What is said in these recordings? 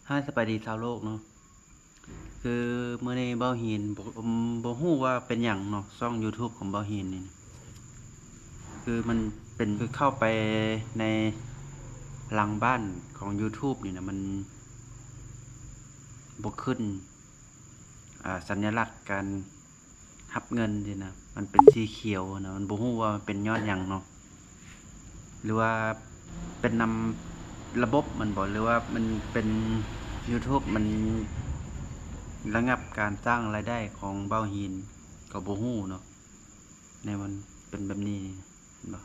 ให้สบายดีชาวโลกเนาะคือเมื่อในเบาหินบ่ฮู้ว่าเป็นหยังเนาะช่อง YouTube ของเบาหินนี่คือมันเป็นคือเข้าไปในหลังบ้านของ YouTube นี่นะมันบ่ขึ้นสัญลักษณ์การรับเงินนี่นะมันเป็นสีเขียวนะมันบ่ฮู้ว่ามันเป็นยอดหยังเนาะหรือว่าเป็นนำระบบมันบ่หรือว่ามันเป็น YouTube มันระงับการสร้างรายได้ของเบ้าหินก็บ่ฮู้เนาะในมันเป็นแบบนี้เห็นบ่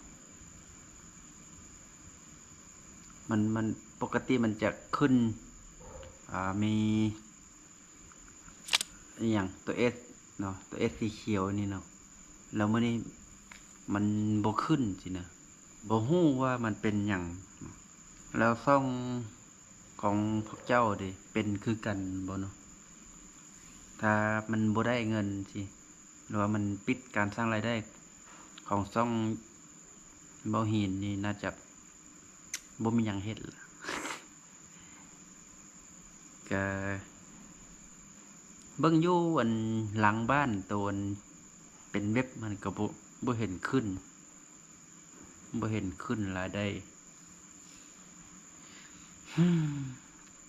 มันปกติมันจะขึ้นมีอหยังตัว S เนาะตัว S สีเขียวนี่เนาะแล้วมื้อนี้มันบ่ขึ้นสินะบ่ฮู้ว่ามันเป็นหยังแล้วช่องของพวกเจ้าดิเป็นคือกันบ่เนาะถ้ามันบ่ได้เงินสิหรือว่ามันปิดการสร้างรายได้ของช่องเบาหินนี่น่าจะบ่มีหยังเฮ็ดล่ะ ก็เบิ่งอยู่อันหลังบ้านตัวอันเป็นเว็บมันก็บ่เห็นขึ้นรายได้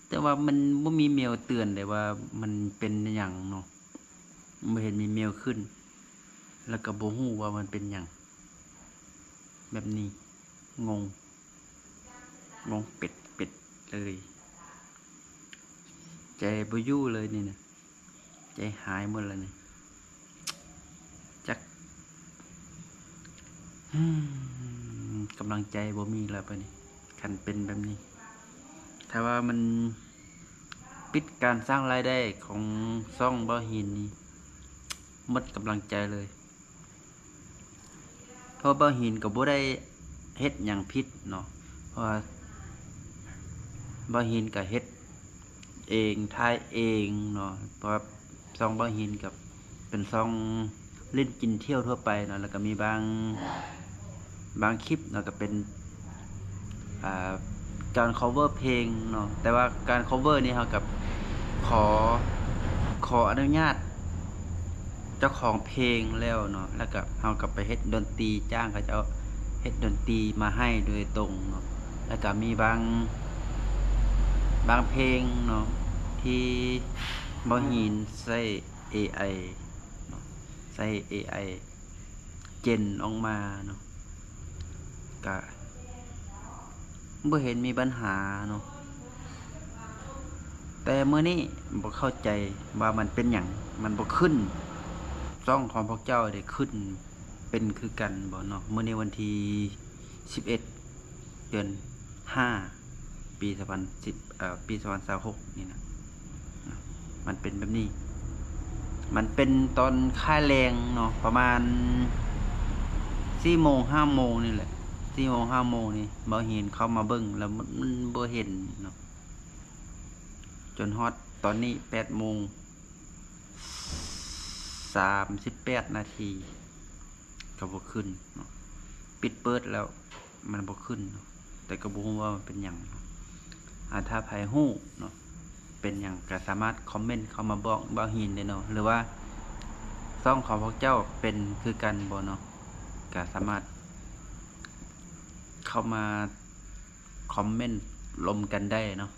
แต่ว่ามันบ่มีเมลเตือนเลยว่ามันเป็นหยังเนาะบ่เห็นมีเมลขึ้นแล้วก็บ่ฮู้ว่ามันเป็นหยังแบบนี้งงเป็ดเลยใจบ่อยู่เลยนี่นะใจหายหมดแล้วนี่จักกำลังใจบ่มีแล้วปะนี่คันเป็นแบบนี้ถ้าว่ามันปิดการสร้างรายได้ของช่องเบาหินนี่หมดกำลังใจเลยเพราะเบาหินก็บ่ได้เฮ็ดหยังผิดเนาะเพราะว่าเบาหินก็เฮ็ดเองถ่ายเองเนาะเพราะว่าช่องเบาหินกับเป็นช่องเล่นกินเที่ยวทั่วไปเนาะแล้วก็มีบางคลิปเนาะก็เป็นการ cover เพลงเนาะแต่ว่าการ cover นี่เฮากับขออนุญาตเจ้าของเพลงแล้วเนาะแล้วก็เฮากับไปเฮ็ดดนตรีจ้างเขาจะเฮ็ดดนตรีมาให้โดยตรงเนาะแล้วก็มีบางเพลงเนาะที่บ่หินใช้ AI เนาะใช้ AI เจนออกมาเนาะก็บ่เห็นมีปัญหาเนาะแต่มื้อนี้บ่เข้าใจว่ามันเป็นหยังมันบ่ขึ้นช่องของพวกเจ้าได้ขึ้นเป็นคือกันบ่เนาะมื้อนี้วันที่11เดือน5ปี2010ปี2026นี่นะมันเป็นแบบนี้มันเป็นตอนค่าแรงเนาะประมาณ4 โมง 5 โมงนี่แหละ4 โมง 5 โมงนี่บ่เห็นเข้ามาเบิ่งแล้วมันบ่เห็นเนาะจนฮอดตอนนี้8 โมง 38 นาทีก็บ่ขึ้นเนาะปิดเปิดแล้วมันบ่ขึ้นเนาะแต่ก็บ่ฮู้ว่ามันเป็นหยังถ้าไผฮู้เนาะเป็นหยังก็สามารถคอมเมนต์เข้ามาบอกบ่าวหินได้เนาะหรือว่าช่องของพวกเจ้าเป็นคือกันบ่เนาะก็สามารถเข้ามาคอมเมนต์ลมกันได้เนาะ